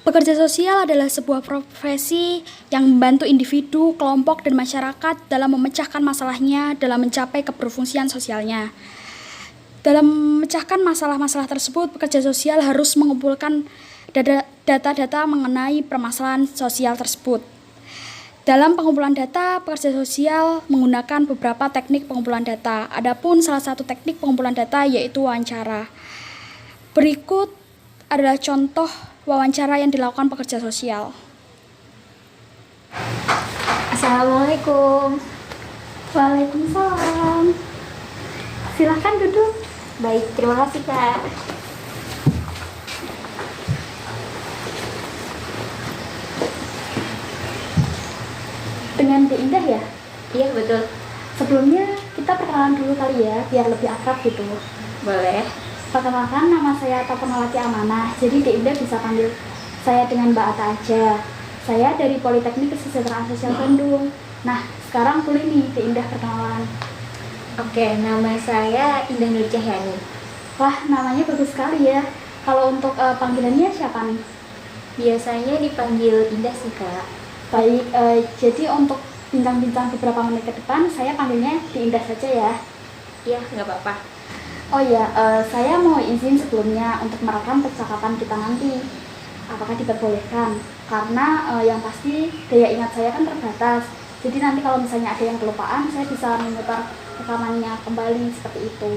Pekerja sosial adalah sebuah profesi yang membantu individu, kelompok, dan masyarakat dalam memecahkan masalahnya dalam mencapai keberfungsian sosialnya. Dalam memecahkan masalah-masalah tersebut, pekerja sosial harus mengumpulkan data-data mengenai permasalahan sosial tersebut. Dalam pengumpulan data, pekerja sosial menggunakan beberapa teknik pengumpulan data. Adapun salah satu teknik pengumpulan data yaitu wawancara. Berikut adalah contoh wawancara yang dilakukan pekerja sosial. Assalamualaikum. Waalaikumsalam. Silahkan duduk. Baik, terima kasih Kak. Dengan Indah ya? Iya betul. Sebelumnya kita perkenalan dulu kali ya, biar lebih akrab gitu. Boleh. Perkenalkan, nama saya Tapanawati Amanah. Jadi Indah bisa panggil saya dengan Mbak Ata aja. Saya dari Politeknik Kesejahteraan Sosial Bandung. Nah, sekarang boleh nih Indah perkenalan. Oke, nama saya Indah Nur Cahyani. Wah, namanya bagus sekali ya. Kalau untuk panggilannya siapa nih? Biasanya dipanggil Indah sih Kak. Baik, jadi untuk bincang-bincang beberapa menit ke depan, saya panggilnya Indah saja ya. Iya, nggak apa-apa. Oh iya, saya mau izin sebelumnya untuk merekam percakapan kita nanti. Apakah diperbolehkan? Karena yang pasti daya ingat saya kan terbatas. Jadi nanti kalau misalnya ada yang kelupaan, saya bisa memutar rekamannya kembali seperti itu.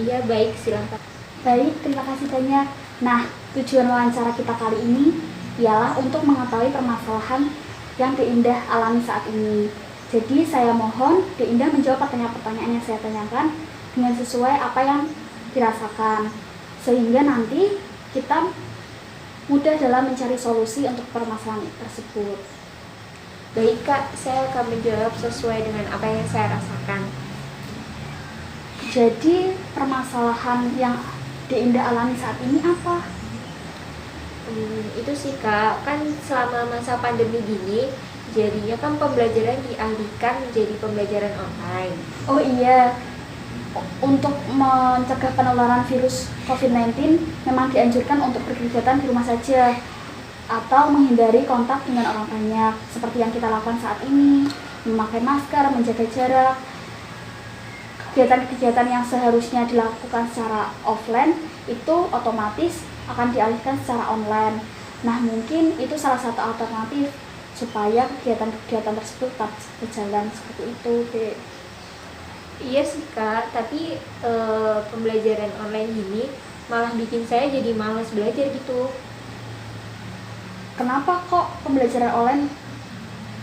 Iya, baik, silakan. Baik, terima kasih banyak. Nah, tujuan wawancara kita kali ini ialah untuk mengetahui permasalahan yang Indah alami saat ini. Jadi saya mohon Indah menjawab pertanyaan-pertanyaan yang saya tanyakan dengan sesuai apa yang dirasakan, sehingga nanti kita mudah dalam mencari solusi untuk permasalahan tersebut. Baik Kak, saya akan menjawab sesuai dengan apa yang saya rasakan. Jadi permasalahan yang Indah alami saat ini apa? Itu sih Kak, kan selama masa pandemi gini, jadinya kan pembelajaran dialihkan menjadi pembelajaran online. Oh iya, untuk mencegah penularan virus COVID-19 memang dianjurkan untuk berkegiatan di rumah saja atau menghindari kontak dengan orang banyak seperti yang kita lakukan saat ini, memakai masker, menjaga jarak. Kegiatan-kegiatan yang seharusnya dilakukan secara offline itu otomatis akan dialihkan secara online. Nah, mungkin itu salah satu alternatif supaya kegiatan-kegiatan tersebut tetap berjalan seperti itu, Dek. Iya sih Kak, tapi pembelajaran online ini malah bikin saya jadi malas belajar gitu. Kenapa kok pembelajaran online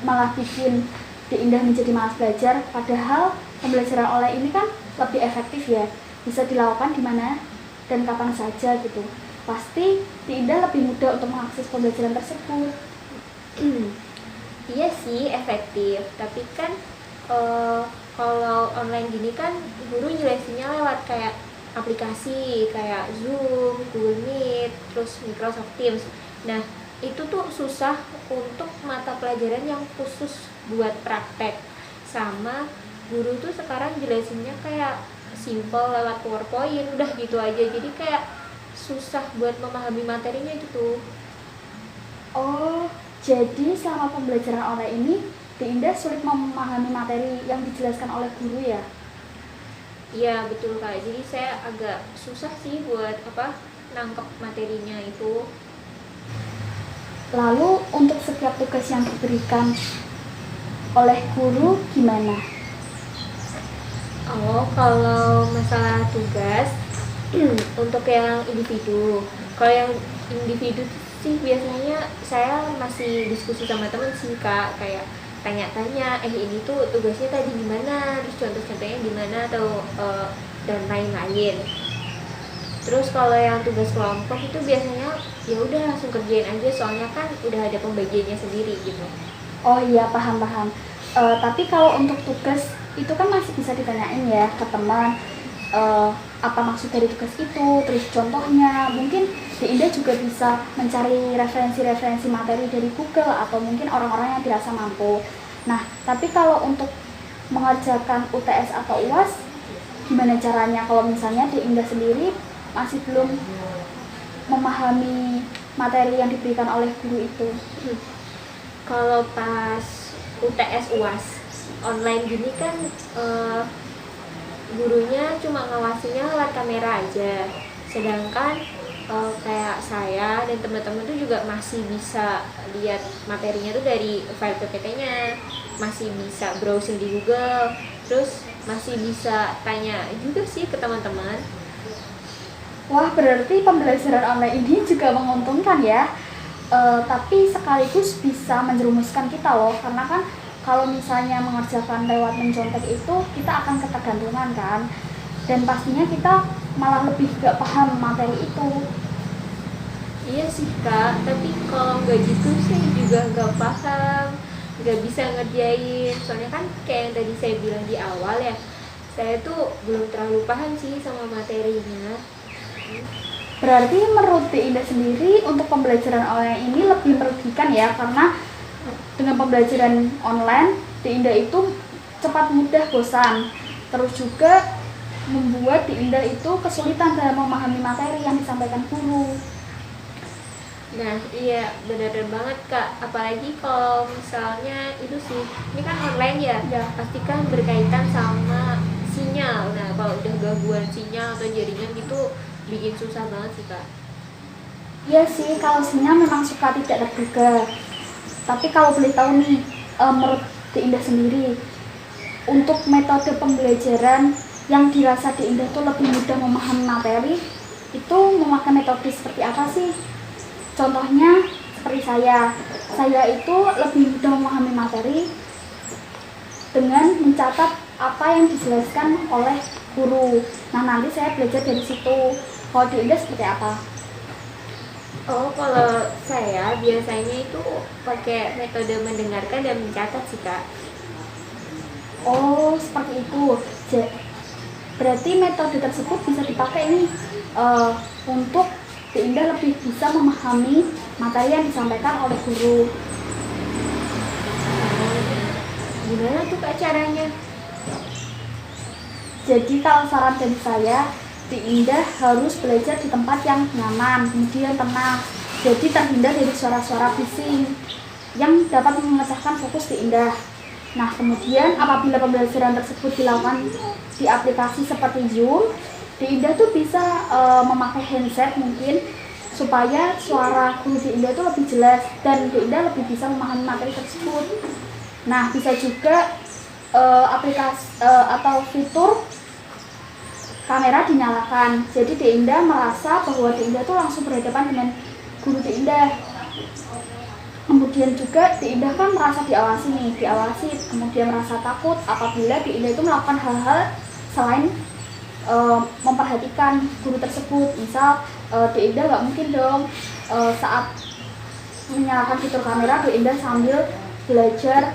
malah bikin Indah menjadi malas belajar? Padahal pembelajaran online ini kan lebih efektif ya, bisa dilakukan di mana dan kapan saja gitu. Pasti Indah lebih mudah untuk mengakses pembelajaran tersebut. Iya sih efektif, tapi kan kalau online gini kan guru jelasinnya lewat kayak aplikasi kayak Zoom, Google Meet, terus Microsoft Teams. Nah, itu tuh susah untuk mata pelajaran yang khusus buat praktek. Sama guru tuh sekarang jelasinnya kayak simple lewat PowerPoint, udah gitu aja. Jadi kayak susah buat memahami materinya gitu. Oh, jadi selama pembelajaran online ini Indah sulit memahami materi yang dijelaskan oleh guru ya? Iya betul Kak, jadi saya agak susah sih buat nangkep materinya itu. Lalu untuk setiap tugas yang diberikan oleh guru gimana? Oh, kalau masalah tugas untuk yang individu, kalau yang individu sih biasanya saya masih diskusi sama temen sih Kak, kayak tanya-tanya, ini tuh tugasnya tadi gimana, terus contoh-contohnya gimana, atau dan lain-lain. Terus kalau yang tugas kelompok itu biasanya ya udah langsung kerjain aja, soalnya kan udah ada pembagiannya sendiri gitu. Oh iya, paham. Tapi kalau untuk tugas itu kan masih bisa ditanyain ya ke teman, apa maksud dari tugas itu, terus contohnya. Mungkin Indah juga bisa mencari referensi-referensi materi dari Google atau mungkin orang-orang yang dirasa mampu. Nah, tapi kalau untuk mengerjakan UTS atau UAS, gimana caranya kalau misalnya Indah sendiri masih belum memahami materi yang diberikan oleh guru itu? Kalau pas UTS UAS online gini kan gurunya cuma ngawasinya lewat kamera aja, sedangkan kayak saya dan teman-teman tuh juga masih bisa lihat materinya tuh dari file PPT-nya, masih bisa browsing di Google, terus masih bisa tanya juga sih ke teman-teman. Wah, berarti pembelajaran online ini juga menguntungkan ya. Tapi sekaligus bisa menjerumuskan kita loh, karena kan kalau misalnya mengerjakan lewat mencontek itu kita akan ketergantungan kan, dan pastinya kita malah lebih gak paham materi itu. Iya sih kak, tapi kalau nggak gitu saya juga nggak paham, nggak bisa ngerjain. Soalnya kan kayak yang tadi saya bilang di awal ya, saya tuh belum terlalu paham sih sama materinya. Berarti menurut Indah sendiri untuk pembelajaran online ini lebih merugikan ya, karena dengan pembelajaran online Indah itu cepat mudah bosan, terus juga membuat Indah itu kesulitan dalam memahami materi yang disampaikan guru. Nah iya benar banget kak, apalagi kalau misalnya itu sih, ini kan online ya, Ya. pasti kan berkaitan sama sinyal. Nah kalau udah gangguan sinyal atau jaringan gitu bikin susah banget sih kak. Iya sih, kalau sinyal memang suka tidak terduga. Tapi kalau boleh tahu nih, menurut Indah sendiri, untuk metode pembelajaran yang dirasa Indah tuh lebih mudah memahami materi, itu memakai metode seperti apa sih? Contohnya seperti saya itu lebih mudah memahami materi dengan mencatat apa yang dijelaskan oleh guru. Nah, nanti saya belajar dari situ. Kalau Indah seperti apa? Oh, kalau saya biasanya itu pakai metode mendengarkan dan mencatat sih kak. Oh, seperti itu. Berarti metode tersebut bisa dipakai nih untuk Indah lebih bisa memahami materi yang disampaikan oleh guru. Gimana tuh kak caranya? Jadi kalau saran dari saya, Indah harus belajar di tempat yang nyaman, kemudian tenang. Jadi terhindar dari suara-suara bising yang dapat memecahkan fokus Indah. Nah, kemudian apabila pembelajaran tersebut dilakukan di aplikasi seperti Zoom, Indah tuh bisa memakai headset mungkin supaya suara guru Indah tuh lebih jelas dan Indah lebih bisa memahami materi tersebut. Nah, bisa juga aplikasi atau fitur kamera dinyalakan. Jadi Indah merasa bahwa Indah tuh langsung berhadapan dengan guru Indah. Kemudian juga Indah kan merasa diawasi, kemudian merasa takut apabila Indah itu melakukan hal-hal selain memperhatikan guru tersebut. Misal Indah nggak mungkin dong saat menyalakan fitur kamera Indah sambil belajar,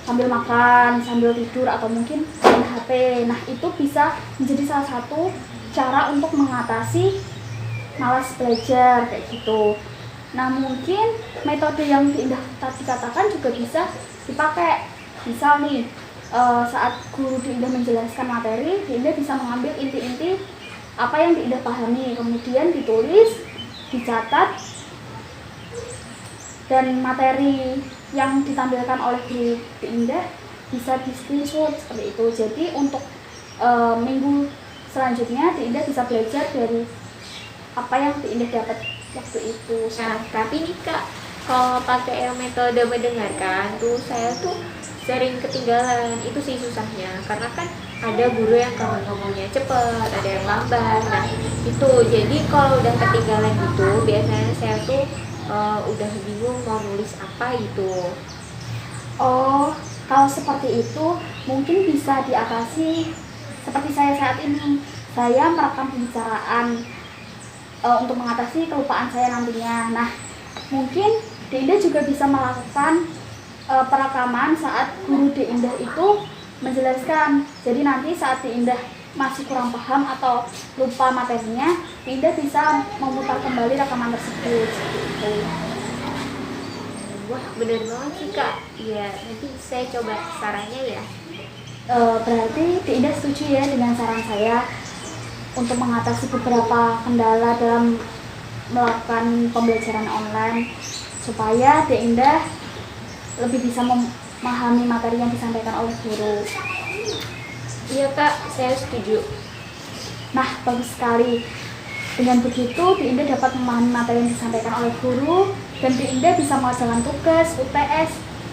sambil makan, sambil tidur, atau mungkin main HP. Nah, itu bisa menjadi salah satu cara untuk mengatasi malas belajar kayak gitu. Nah, mungkin metode yang Indah tadi katakan juga bisa dipakai. Misal nih, saat guru Indah menjelaskan materi, Indah bisa mengambil inti-inti apa yang Indah pahami, kemudian ditulis, dicatat, dan materi yang ditampilkan oleh guru Indah bisa di screenshot seperti itu. Jadi untuk minggu selanjutnya Indah bisa belajar dari apa yang Indah dapat waktu itu. Nah, tapi nih kak, kalau pakai yang metode mendengarkan tuh saya tuh sering ketinggalan. Itu sih susahnya, karena kan ada guru yang kalau ngomongnya cepet, ada yang lambat. Nah itu, jadi kalau udah ketinggalan gitu biasanya saya tuh udah bingung mau nulis apa itu. Oh, kalau seperti itu mungkin bisa diatasi seperti saya saat ini. Saya merekam pembicaraan untuk mengatasi kelupaan saya nantinya. Nah, mungkin Indah juga bisa melakukan perekaman saat guru Indah itu menjelaskan. Jadi nanti saat Indah masih kurang paham atau lupa materinya, Indah bisa memutar kembali rekaman tersebut. Gitu. Wah bener banget sih kak. Ya nanti saya coba sarannya ya. Berarti Indah setuju ya dengan saran saya untuk mengatasi beberapa kendala dalam melakukan pembelajaran online supaya Dek Indah lebih bisa memahami materi yang disampaikan oleh guru. Iya Kak, saya setuju. Nah, bagus sekali. Dengan begitu, Dek Indah dapat memahami materi yang disampaikan oleh guru dan Dek Indah bisa mengerjakan tugas, UTS,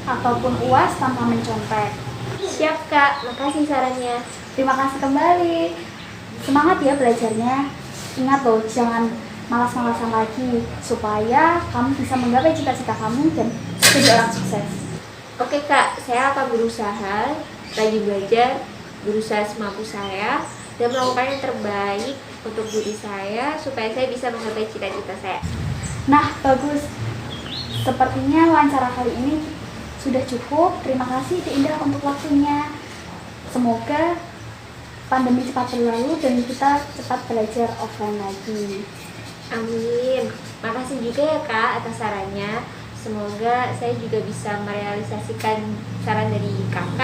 ataupun UAS tanpa mencontek. Siap Kak, makasih sarannya. Terima kasih kembali. Semangat ya belajarnya. Ingat loh, jangan malas-malasan lagi supaya kamu bisa menggapai cita-cita kamu dan jadi orang sukses. Oke Kak, saya akan berusaha, rajin belajar, berusaha semampu saya, dan melakukan yang terbaik untuk diri saya supaya saya bisa menggapai cita-cita saya. Nah, bagus. Sepertinya wawancara kali ini sudah cukup. Terima kasih Dek Indah untuk waktunya. Semoga pandemi cepat berlalu dan kita cepat belajar offline lagi. Amin. Makasih juga ya Kak atas sarannya. Semoga saya juga bisa merealisasikan saran dari Kak.